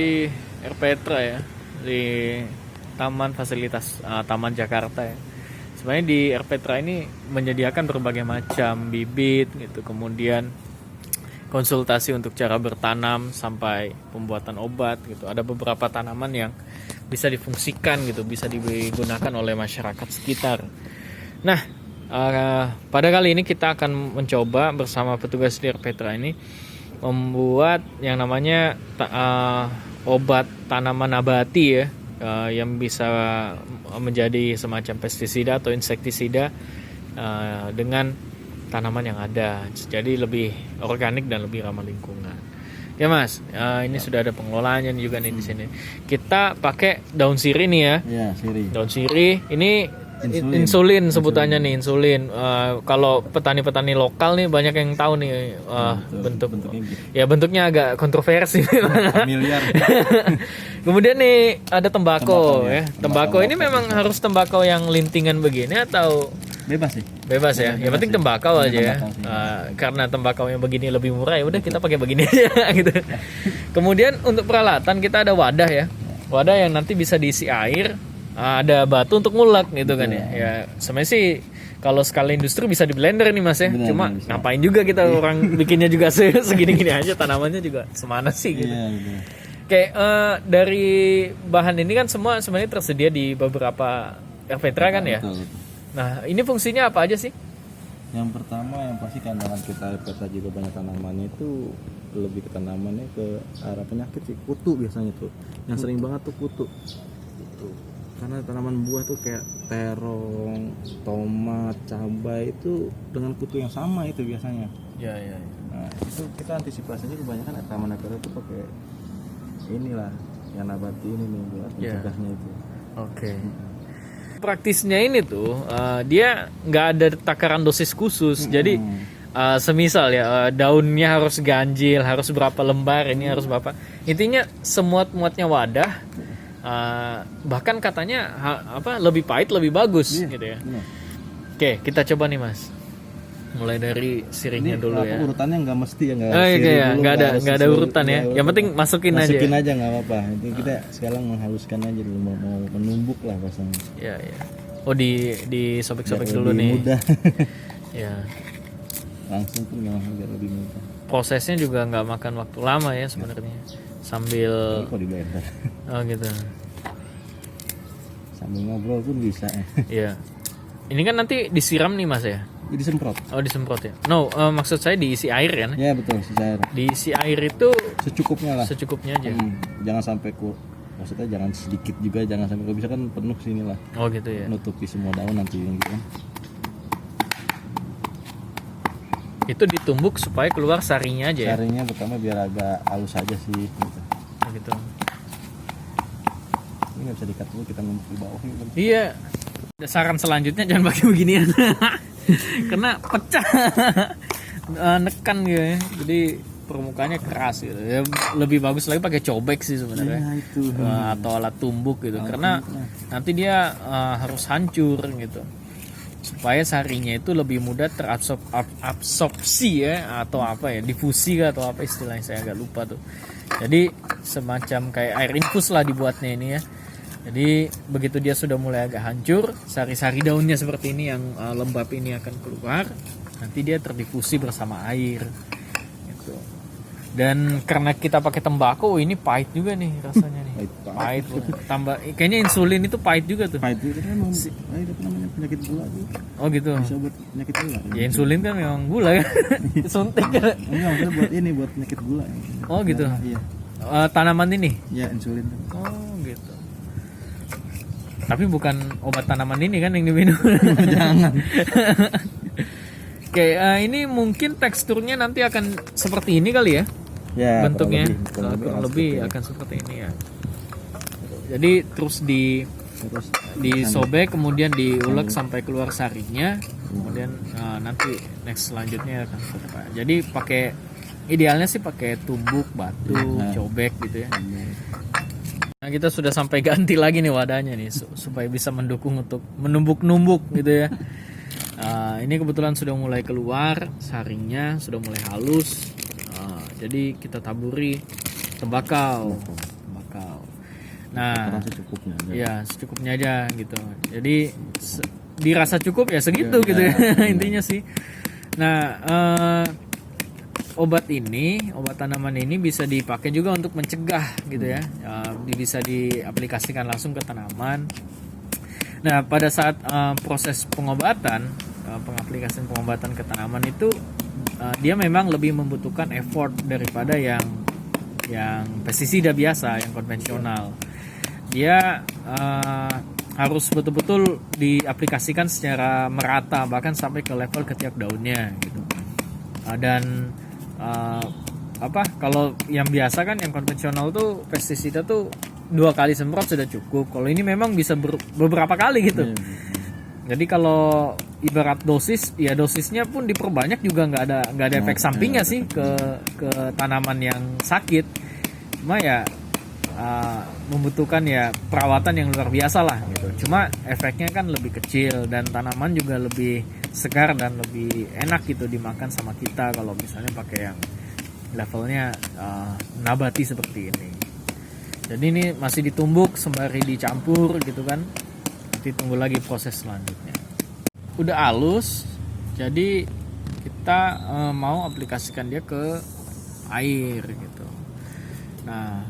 di Erpetra ya, di Taman Fasilitas Taman Jakarta ya. Sebenarnya di Erpetra ini menyediakan berbagai macam bibit gitu, kemudian konsultasi untuk cara bertanam sampai pembuatan obat gitu. Ada beberapa tanaman yang bisa difungsikan gitu, bisa digunakan oleh masyarakat sekitar. Nah, pada kali ini kita akan mencoba bersama petugas di Erpetra ini membuat yang namanya obat tanaman nabati ya, yang bisa menjadi semacam pestisida atau insektisida dengan tanaman yang ada, jadi lebih organik dan lebih ramah lingkungan. Ya Mas, ini sudah ada pengelolaannya juga nih di sini. Kita pakai daun sirih nih ya. Iya, sirih. Daun sirih ini insulin sebutannya nih, insulin. Kalau petani-petani lokal nih banyak yang tahu nih bentuknya gitu. Ya bentuknya agak kontroversi. Miliar. Kemudian nih ada tembakau ya. Tembakau ini lokal memang harus tembakau yang lintingan begini atau bebas sih? Bebas ya. Yang penting tembakau aja ya. Karena tembakau yang begini lebih murah ya udah kita pakai begini aja gitu. Kemudian untuk peralatan kita ada wadah ya. Wadah yang nanti bisa diisi air. Ada batu untuk ngulek gitu kan ya. Ya sebenarnya sih kalau skala industri bisa di blender nih Mas ya. Cuma bisa. Ngapain juga kita orang bikinnya juga segini-gini aja, tanamannya juga semana sih gitu. Iya. Oke, dari bahan ini kan semua sebenarnya tersedia di beberapa Erpetra kan ya. Betul. Nah, ini fungsinya apa aja sih? Yang pertama yang pasti tanaman kita Erpetra juga banyak tanamannya itu lebih ke tanamannya ke arah penyakit sih, kutu biasanya tuh. Yang sering banget tuh kutu. Karena tanaman buah tuh kayak terong, tomat, cabai itu dengan kutu yang sama itu biasanya. Iya. Nah, itu kita antisipasinya kebanyakan tanaman Erpetra itu pakai inilah yang nabati ini nih buat mencegahnya itu. Oke. Praktisnya ini tuh dia nggak ada takaran dosis khusus. Jadi semisal ya daunnya harus ganjil, harus berapa lembar, ini harus berapa. Intinya semuat-muatnya wadah. Bahkan katanya lebih pahit lebih bagus gitu ya. Oke, kita coba nih Mas. Mulai dari sirihnya ini dulu ya. Urutannya nggak mesti ya, nggak ada urutan ya. Yang penting masukin aja nggak apa-apa. Itu kita sekarang menghaluskan aja dulu, mau menumbuk lah pasang. Iya. Oh disobek-sobek dulu nih. Mudah. Ya. Langsung pun biar lebih mudah. Prosesnya juga nggak makan waktu lama ya sebenarnya. Sambil kok di blender. Oh gitu. Sambil ngobrol pun bisa. Iya. Ini kan nanti disiram nih Mas ya. Disemprot. Oh disemprot ya. No, maksud saya diisi air kan? Ya betul, diisi air. Diisi air itu secukupnya lah. Secukupnya aja. Jangan sampai maksudnya jangan sedikit juga, jangan sampai kalau bisa kan penuh sini lah. Oh gitu ya. Nutupi semua daun nanti gitu kan. Itu ditumbuk supaya keluar sarinya aja ya. Sarinya pertama biar agak halus aja sih gitu. Oh gitu. Ini nggak bisa dikat dulu, kita numbuk di bawah gitu. Iya. Saran selanjutnya jangan pakai beginian. Karena pecah. Nekan gitu ya. Jadi permukaannya keras gitu. Ya, lebih bagus lagi pakai cobek sih sebenarnya. Ya, itu. Atau alat tumbuk gitu. Karena nanti dia harus hancur gitu. Supaya sarinya itu lebih mudah terabsorpsi ya, atau apa ya, difusi atau apa istilahnya, saya agak lupa tuh. Jadi semacam kayak air infus lah dibuatnya ini ya. Jadi begitu dia sudah mulai agak hancur, sari-sari daunnya seperti ini yang lembab ini akan keluar, nanti dia terdifusi bersama air gitu. Dan karena kita pakai tembakau, ini pahit juga nih rasanya nih. Pahit. Tambah kayaknya insulin itu pahit juga tuh. Pahit itu kan memang itu namanya penyakit gula tuh. Oh gitu. Bisa buat penyakit gula. Ya insulin kan memang gula kan. Suntik kan. Enggak, maksudnya buat penyakit gula. Oh gitu. Iya. Tanaman ini? Ya insulin. Oh gitu. Tapi bukan obat tanaman ini kan yang diminum. Jangan. Oke, ini mungkin teksturnya nanti akan seperti ini kali ya. Ya, bentuknya kurang lebih akan seperti ini ya. Jadi terus disobek, kemudian diulek sampai keluar sarinya, kemudian nanti next selanjutnya akan seperti apa. Jadi pakai idealnya sih pakai tumbuk, batu, cobek gitu ya. Nah kita sudah sampai ganti lagi nih wadahnya nih supaya bisa mendukung untuk menumbuk-numbuk gitu ya. Ini kebetulan sudah mulai keluar saringnya, sudah mulai halus. Jadi kita taburi tembakau Nah, Rasa cukupnya aja. ya secukupnya aja gitu. Jadi dirasa cukup ya segitu Ya, gitu ya, ya. intinya sih. Nah, obat tanaman ini bisa dipakai juga untuk mencegah gitu ya. Bisa diaplikasikan langsung ke tanaman. Nah, pada saat proses pengobatan, pengaplikasian pengobatan ke tanaman itu dia memang lebih membutuhkan effort daripada yang pestisida biasa, yang konvensional. Dia harus betul-betul diaplikasikan secara merata, bahkan sampai ke level ketiak daunnya gitu. Dan kalau yang biasa kan, yang konvensional tuh pestisida tuh 2 kali semprot sudah cukup. Kalau ini memang bisa beberapa kali gitu. Jadi kalau ibarat dosis, ya dosisnya pun diperbanyak juga nggak ada efek sampingnya sih ke tanaman yang sakit. Cuma ya membutuhkan ya perawatan yang luar biasa lah gitu. Cuma efeknya kan lebih kecil dan tanaman juga lebih segar dan lebih enak gitu dimakan sama kita kalau misalnya pakai yang levelnya nabati seperti ini. Jadi ini masih ditumbuk sembari dicampur gitu kan. Nanti tunggu lagi proses selanjutnya. Udah halus, jadi kita mau aplikasikan dia ke air gitu. Nah,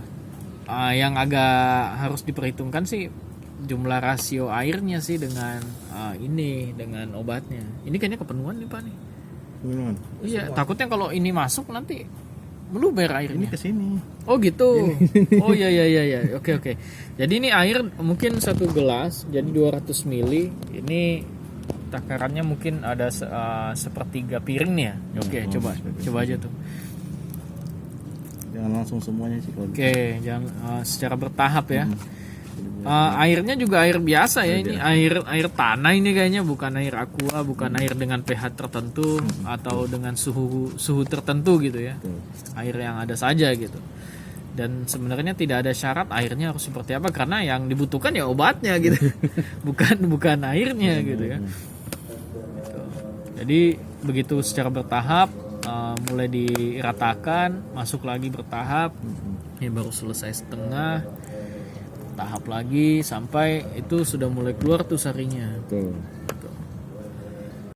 yang agak harus diperhitungkan sih jumlah rasio airnya sih dengan dengan obatnya. Ini kayaknya kepenuhan nih Pak nih. Minuman. Iya, takutnya kalau ini masuk nanti meluber Ini airnya. kesini. Oh gitu. Oh iya. Oke. Jadi ini air mungkin 1 gelas, jadi 200 ml. Ini takarannya mungkin ada sepertiga piring nih ya. Oke, coba aja tuh. Jangan langsung semuanya sih kalau. Oke, jangan secara bertahap ya. Airnya juga air biasa ya, ini air tanah ini kayaknya, bukan air aqua, bukan air dengan pH tertentu atau dengan suhu tertentu gitu ya. Air yang ada saja gitu. Dan sebenarnya tidak ada syarat airnya harus seperti apa, karena yang dibutuhkan ya obatnya gitu. bukan airnya gitu ya. Jadi begitu secara bertahap, mulai diratakan, masuk lagi bertahap. Ini baru selesai setengah, tahap lagi sampai itu sudah mulai keluar tuh sarinya.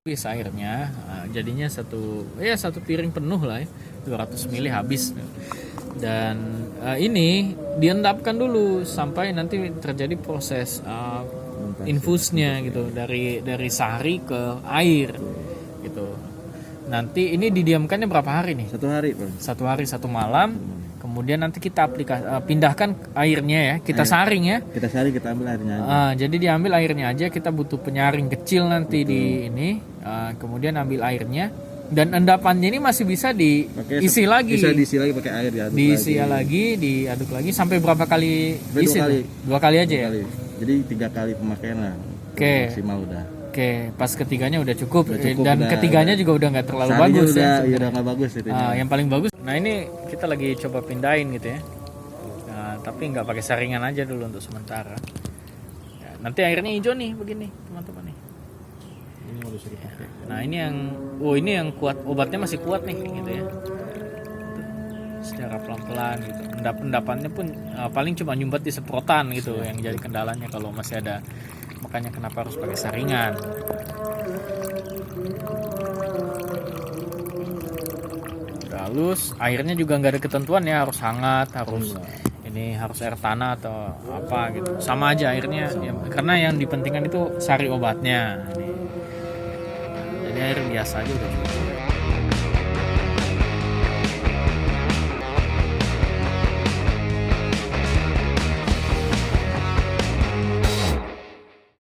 Habis airnya, jadinya satu piring penuh lah ya, 200 ml habis. Dan ini diendapkan dulu sampai nanti terjadi proses infusnya gitu, dari sari ke air gitu. Nanti ini didiamkannya berapa hari nih? 1 hari Pak. 1 hari 1 malam. Kemudian nanti kita pindahkan airnya ya, kita saring ya. Kita saring, kita ambil airnya aja. Jadi diambil airnya aja, kita butuh penyaring kecil nanti di ini. Kemudian ambil airnya, dan endapannya ini masih bisa diisi lagi. Bisa diisi lagi pakai air, diaduk lagi sampai berapa kali diisi? 2 kali aja ya. Jadi 3 kali pemakaian lah. Oke. Maksimal udah. Oke, pas ketiganya udah cukup, dan udah, ketiganya juga udah nggak terlalu sarinya bagus udah, ya. udah nggak bagus itu. Yang paling bagus. Nah ini kita lagi coba pindahin gitu ya. Tapi nggak pakai saringan aja dulu untuk sementara. Ya, nanti airnya hijau nih begini teman-teman nih. Ini udah sudah pakai. Nah ini yang kuat, obatnya masih kuat nih gitu ya. Secara pelan-pelan gitu. Endapannya pun paling cuma nyumbat di semprotan gitu, yang jadi kendalanya kalau masih ada. Makanya kenapa harus pakai saringan. Udah halus, airnya juga nggak ada ketentuan ya, harus hangat, harus ini harus air tanah atau apa gitu. Sama aja airnya ya, karena yang dipentingkan itu sari obatnya. Jadi air biasa aja udah cukup.